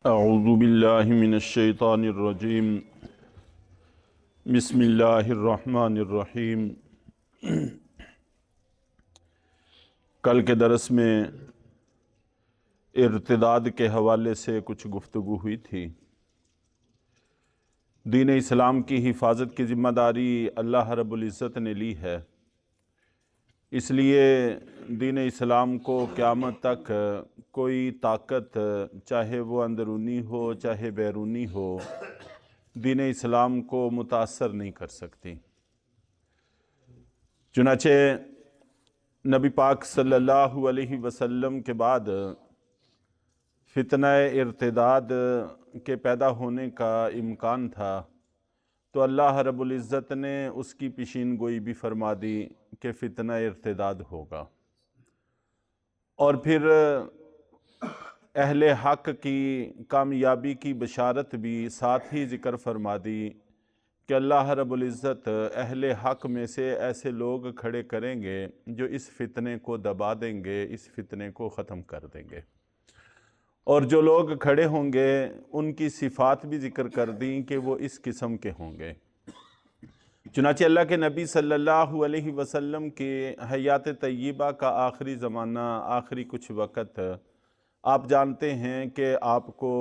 اعوذ باللہ من الشیطان الرجیم بسم اللہ الرحمن الرحیم۔ کل کے درس میں ارتداد کے حوالے سے کچھ گفتگو ہوئی تھی۔ دین اسلام کی حفاظت کی ذمہ داری اللہ رب العزت نے لی ہے، اس لیے دین اسلام کو قیامت تک کوئی طاقت، چاہے وہ اندرونی ہو چاہے بیرونی ہو، دین اسلام کو متاثر نہیں کر سکتی۔ چنانچہ نبی پاک صلی اللہ علیہ وسلم کے بعد فتنہ ارتداد کے پیدا ہونے کا امکان تھا، تو اللہ رب العزت نے اس کی پیشین گوئی بھی فرما دی کہ فتنہ ارتداد ہوگا، اور پھر اہل حق کی کامیابی کی بشارت بھی ساتھ ہی ذکر فرما دی کہ اللہ رب العزت اہل حق میں سے ایسے لوگ کھڑے کریں گے جو اس فتنے کو دبا دیں گے، اس فتنے کو ختم کر دیں گے، اور جو لوگ کھڑے ہوں گے ان کی صفات بھی ذکر کر دیں کہ وہ اس قسم کے ہوں گے۔ چنانچہ اللہ کے نبی صلی اللہ علیہ وسلم کی حیات طیبہ کا آخری زمانہ، آخری کچھ وقت، آپ جانتے ہیں کہ آپ کو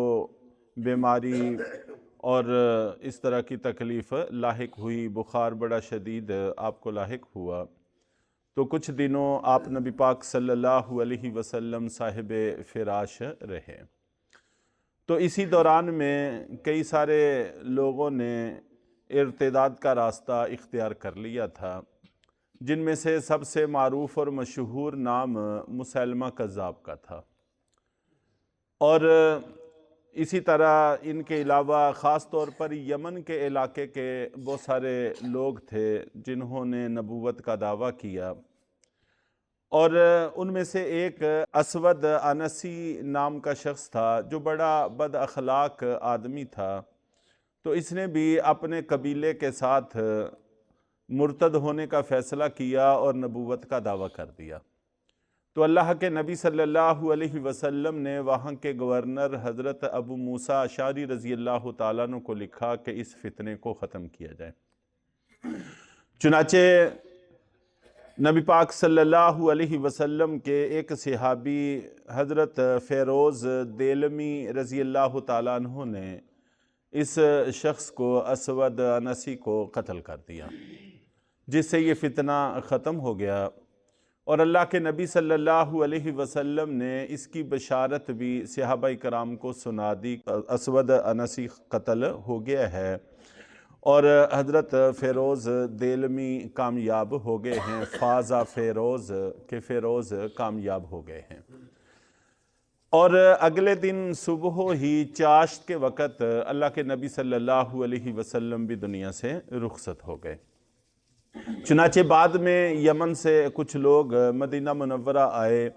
بیماری اور اس طرح کی تکلیف لاحق ہوئی، بخار بڑا شدید آپ کو لاحق ہوا، تو کچھ دنوں آپ نبی پاک صلی اللہ علیہ وسلم صاحب فراش رہے۔ تو اسی دوران میں کئی سارے لوگوں نے ارتداد کا راستہ اختیار کر لیا تھا، جن میں سے سب سے معروف اور مشہور نام مسیلمہ کذاب کا تھا، اور اسی طرح ان کے علاوہ خاص طور پر یمن کے علاقے کے بہت سارے لوگ تھے جنہوں نے نبوت کا دعویٰ کیا، اور ان میں سے ایک اسود انسی نام کا شخص تھا جو بڑا بد اخلاق آدمی تھا، تو اس نے بھی اپنے قبیلے کے ساتھ مرتد ہونے کا فیصلہ کیا اور نبوت کا دعویٰ کر دیا۔ تو اللہ کے نبی صلی اللہ علیہ وسلم نے وہاں کے گورنر حضرت ابو موسیٰ اشعری رضی اللہ تعالیٰ عنہ کو لکھا کہ اس فتنے کو ختم کیا جائے۔ چنانچہ نبی پاک صلی اللہ علیہ وسلم کے ایک صحابی حضرت فیروز دیلمی رضی اللہ تعالیٰ عنہ نے اس شخص کو، اسود انسی کو قتل کر دیا، جس سے یہ فتنہ ختم ہو گیا، اور اللہ کے نبی صلی اللہ علیہ وسلم نے اس کی بشارت بھی صحابہ کرام کو سنا دی، اسود انسی قتل ہو گیا ہے اور حضرت فیروز دیلمی کامیاب ہو گئے ہیں، فازہ فیروز کہ فیروز کامیاب ہو گئے ہیں۔ اور اگلے دن صبح ہی چاشت کے وقت اللہ کے نبی صلی اللہ علیہ وسلم بھی دنیا سے رخصت ہو گئے۔ چنانچہ بعد میں یمن سے کچھ لوگ مدینہ منورہ آئے،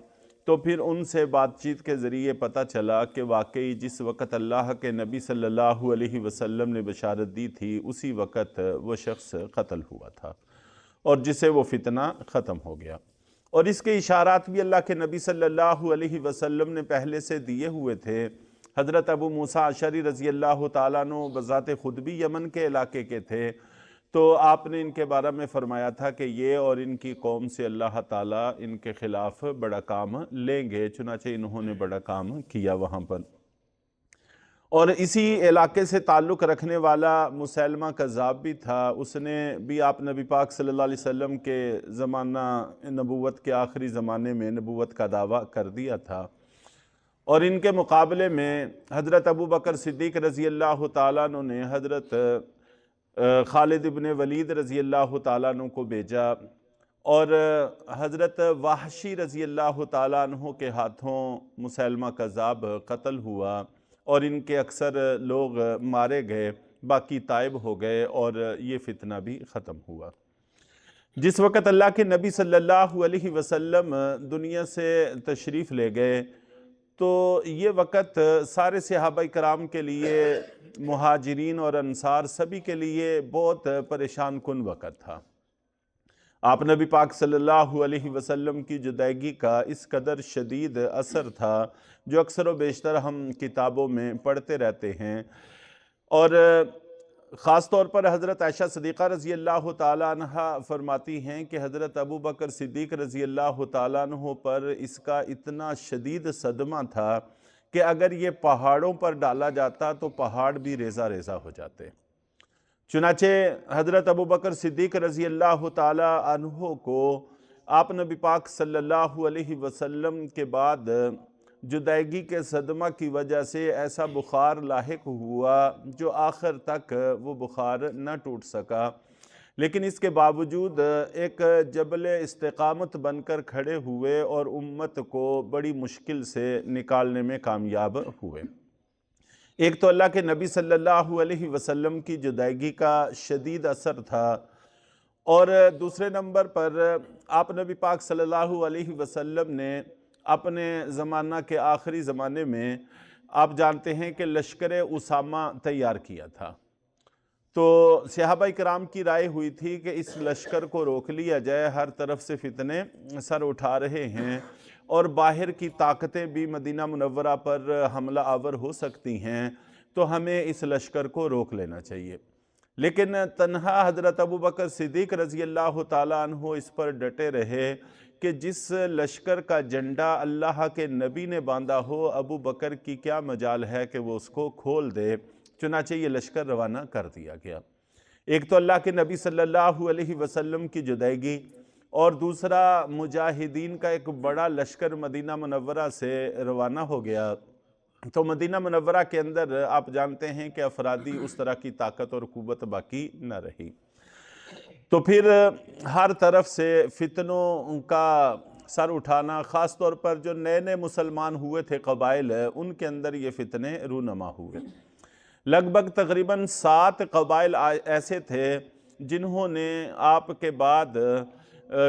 تو پھر ان سے بات چیت کے ذریعے پتہ چلا کہ واقعی جس وقت اللہ کے نبی صلی اللہ علیہ وسلم نے بشارت دی تھی اسی وقت وہ شخص قتل ہوا تھا، اور جس سے وہ فتنہ ختم ہو گیا۔ اور اس کے اشارات بھی اللہ کے نبی صلی اللہ علیہ وسلم نے پہلے سے دیے ہوئے تھے۔ حضرت ابو موسیٰ اشعری رضی اللہ تعالیٰ عنہ بذات خود بھی یمن کے علاقے کے تھے، تو آپ نے ان کے بارے میں فرمایا تھا کہ یہ اور ان کی قوم سے اللہ تعالیٰ ان کے خلاف بڑا کام لیں گے، چنانچہ انہوں نے بڑا کام کیا وہاں پر۔ اور اسی علاقے سے تعلق رکھنے والا مسیلمہ کذاب بھی تھا، اس نے بھی آپ نبی پاک صلی اللہ علیہ وسلم کے زمانہ نبوت کے آخری زمانے میں نبوت کا دعویٰ کر دیا تھا، اور ان کے مقابلے میں حضرت ابو بکر صدیق رضی اللہ تعالیٰ عنہ نے حضرت خالد ابن ولید رضی اللہ تعالیٰ عنہ کو بھیجا، اور حضرت وحشی رضی اللہ تعالیٰ عنہ کے ہاتھوں مسیلمہ کذاب قتل ہوا، اور ان کے اکثر لوگ مارے گئے، باقی تائب ہو گئے، اور یہ فتنہ بھی ختم ہوا۔ جس وقت اللہ کے نبی صلی اللہ علیہ وسلم دنیا سے تشریف لے گئے، تو یہ وقت سارے صحابہ کرام کے لیے، مہاجرین اور انصار سبھی کے لیے بہت پریشان کن وقت تھا۔ آپ نبی پاک صلی اللہ علیہ وسلم کی جدائیگی کا اس قدر شدید اثر تھا جو اکثر و بیشتر ہم کتابوں میں پڑھتے رہتے ہیں، اور خاص طور پر حضرت عائشہ صدیقہ رضی اللہ تعالیٰ عنہ فرماتی ہیں کہ حضرت ابو بکر صدیق رضی اللہ تعالیٰ عنہ پر اس کا اتنا شدید صدمہ تھا کہ اگر یہ پہاڑوں پر ڈالا جاتا تو پہاڑ بھی ریزہ ریزہ ہو جاتے۔ چنانچہ حضرت ابو بکر صدیق رضی اللہ تعالیٰ عنہ کو آپ نبی پاک صلی اللہ علیہ وسلم کے بعد جدائیگی کے صدمہ کی وجہ سے ایسا بخار لاحق ہوا جو آخر تک وہ بخار نہ ٹوٹ سکا، لیکن اس کے باوجود ایک جبل استقامت بن کر کھڑے ہوئے اور امت کو بڑی مشکل سے نکالنے میں کامیاب ہوئے۔ ایک تو اللہ کے نبی صلی اللہ علیہ وسلم کی جدائیگی کا شدید اثر تھا، اور دوسرے نمبر پر آپ نبی پاک صلی اللہ علیہ وسلم نے اپنے زمانہ کے آخری زمانے میں آپ جانتے ہیں کہ لشکر اسامہ تیار کیا تھا، تو صحابہ کرام کی رائے ہوئی تھی کہ اس لشکر کو روک لیا جائے، ہر طرف سے فتنے سر اٹھا رہے ہیں اور باہر کی طاقتیں بھی مدینہ منورہ پر حملہ آور ہو سکتی ہیں، تو ہمیں اس لشکر کو روک لینا چاہیے۔ لیکن تنہا حضرت ابو بکر صدیق رضی اللہ تعالیٰ عنہ اس پر ڈٹے رہے کہ جس لشکر کا جھنڈا اللہ کے نبی نے باندھا ہو، ابو بکر کی کیا مجال ہے کہ وہ اس کو کھول دے۔ چنانچہ یہ لشکر روانہ کر دیا گیا۔ ایک تو اللہ کے نبی صلی اللہ علیہ وسلم کی جدائیگی، اور دوسرا مجاہدین کا ایک بڑا لشکر مدینہ منورہ سے روانہ ہو گیا، تو مدینہ منورہ کے اندر آپ جانتے ہیں کہ افرادی اس طرح کی طاقت اور قوت باقی نہ رہی، تو پھر ہر طرف سے فتنوں کا سر اٹھانا، خاص طور پر جو نئے نئے مسلمان ہوئے تھے قبائل، ان کے اندر یہ فتنے رونما ہوئے۔ لگ بھگ تقریباً 7 قبائل ایسے تھے جنہوں نے آپ کے بعد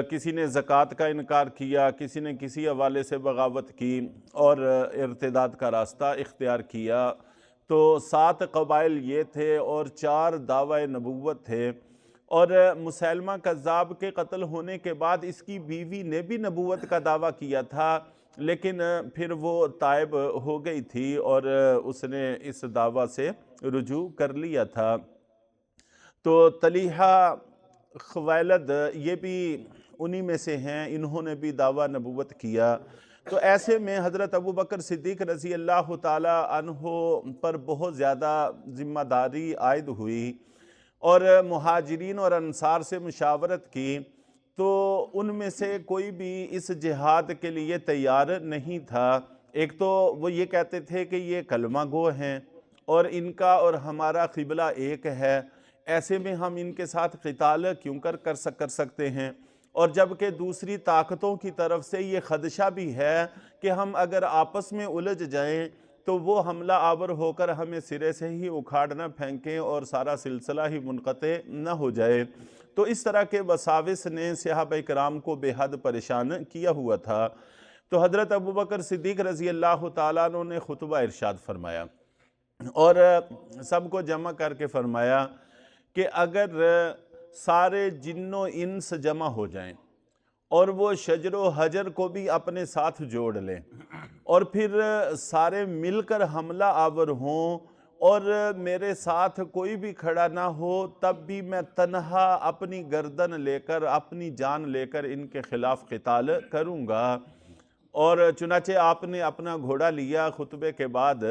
کسی نے زکوٰۃ کا انکار کیا، کسی نے کسی حوالے سے بغاوت کی اور ارتداد کا راستہ اختیار کیا، تو 7 قبائل یہ تھے اور 4 دعوی نبوت تھے، اور مسیلمہ کذاب کے قتل ہونے کے بعد اس کی بیوی نے بھی نبوت کا دعویٰ کیا تھا، لیکن پھر وہ تائب ہو گئی تھی اور اس نے اس دعویٰ سے رجوع کر لیا تھا۔ تو طلیحہ، خویلد، یہ بھی انہی میں سے ہیں، انہوں نے بھی دعویٰ نبوت کیا۔ تو ایسے میں حضرت ابو بکر صدیق رضی اللہ تعالیٰ عنہ پر بہت زیادہ ذمہ داری عائد ہوئی، اور مہاجرین اور انصار سے مشاورت کی، تو ان میں سے کوئی بھی اس جہاد کے لیے تیار نہیں تھا۔ ایک تو وہ یہ کہتے تھے کہ یہ کلمہ گو ہیں اور ان کا اور ہمارا قبلہ ایک ہے، ایسے میں ہم ان کے ساتھ قتال کیوں کر سکتے ہیں، اور جبکہ دوسری طاقتوں کی طرف سے یہ خدشہ بھی ہے کہ ہم اگر آپس میں الجھ جائیں تو وہ حملہ آور ہو کر ہمیں سرے سے ہی اکھاڑ نہ پھینکیں اور سارا سلسلہ ہی منقطع نہ ہو جائے۔ تو اس طرح کے وساوس نے صحابہ کرام کو بے حد پریشان کیا ہوا تھا۔ تو حضرت ابو بکر صدیق رضی اللہ تعالیٰ عنہ نے خطبہ ارشاد فرمایا اور سب کو جمع کر کے فرمایا کہ اگر سارے جن و انس جمع ہو جائیں اور وہ شجر و حجر کو بھی اپنے ساتھ جوڑ لیں اور پھر سارے مل کر حملہ آور ہوں اور میرے ساتھ کوئی بھی کھڑا نہ ہو، تب بھی میں تنہا اپنی گردن لے کر، اپنی جان لے کر ان کے خلاف قتال کروں گا۔ اور چنانچہ آپ نے اپنا گھوڑا لیا خطبے کے بعد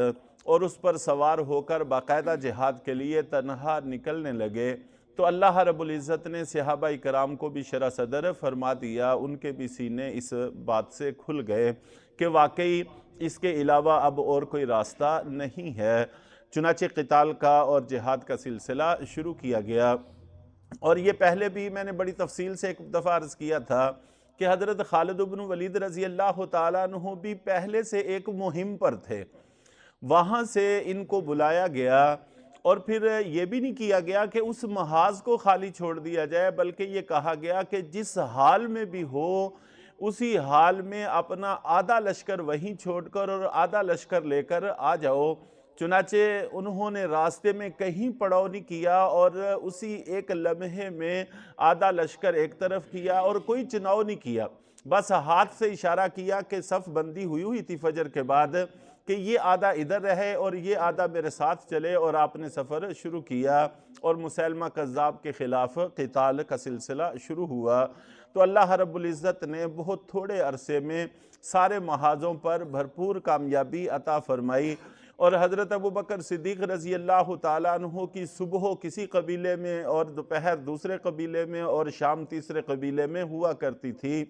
اور اس پر سوار ہو کر باقاعدہ جہاد کے لیے تنہا نکلنے لگے۔ تو اللہ رب العزت نے صحابہ کرام کو بھی شرح صدر فرما دیا، ان کے بھی سینے اس بات سے کھل گئے کہ واقعی اس کے علاوہ اب اور کوئی راستہ نہیں ہے۔ چنانچہ قتال کا اور جہاد کا سلسلہ شروع کیا گیا، اور یہ پہلے بھی میں نے بڑی تفصیل سے ایک دفعہ عرض کیا تھا کہ حضرت خالد بن ولید رضی اللہ تعالیٰ عنہ بھی پہلے سے ایک مہم پر تھے، وہاں سے ان کو بلایا گیا، اور پھر یہ بھی نہیں کیا گیا کہ اس محاذ کو خالی چھوڑ دیا جائے، بلکہ یہ کہا گیا کہ جس حال میں بھی ہو اسی حال میں اپنا آدھا لشکر وہیں چھوڑ کر اور آدھا لشکر لے کر آ جاؤ۔ چنانچہ انہوں نے راستے میں کہیں پڑاؤ نہیں کیا اور اسی ایک لمحے میں آدھا لشکر ایک طرف کیا اور کوئی چناؤ نہیں کیا، بس ہاتھ سے اشارہ کیا کہ صف بندی ہوئی تھی فجر کے بعد کہ یہ آدھا ادھر رہے اور یہ آدھا میرے ساتھ چلے، اور آپ نے سفر شروع کیا اور مسیلمہ کذاب کے خلاف قتال کا سلسلہ شروع ہوا۔ تو اللہ رب العزت نے بہت تھوڑے عرصے میں سارے محاذوں پر بھرپور کامیابی عطا فرمائی، اور حضرت ابوبکر صدیق رضی اللہ تعالیٰ عنہ کی صبح کسی قبیلے میں اور دوپہر دوسرے قبیلے میں اور شام تیسرے قبیلے میں ہوا کرتی تھی۔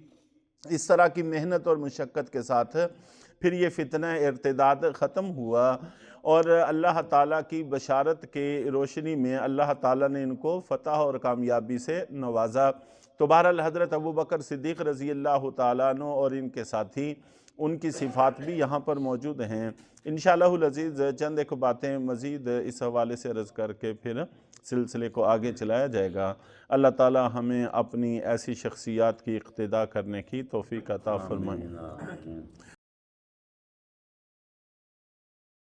اس طرح کی محنت اور مشقت کے ساتھ پھر یہ فتنہ ارتداد ختم ہوا، اور اللہ تعالیٰ کی بشارت کے روشنی میں اللہ تعالیٰ نے ان کو فتح اور کامیابی سے نوازا۔ تو بہرحال حضرت ابوبکر صدیق رضی اللہ تعالیٰ عنہ اور ان کے ساتھی، ان کی صفات بھی یہاں پر موجود ہیں۔ انشاءاللہ العزیز چند ایک باتیں مزید اس حوالے سے عرض کر کے پھر سلسلے کو آگے چلایا جائے گا۔ اللہ تعالیٰ ہمیں اپنی ایسی شخصیات کی اقتداء کرنے کی توفیق عطا فرمائے۔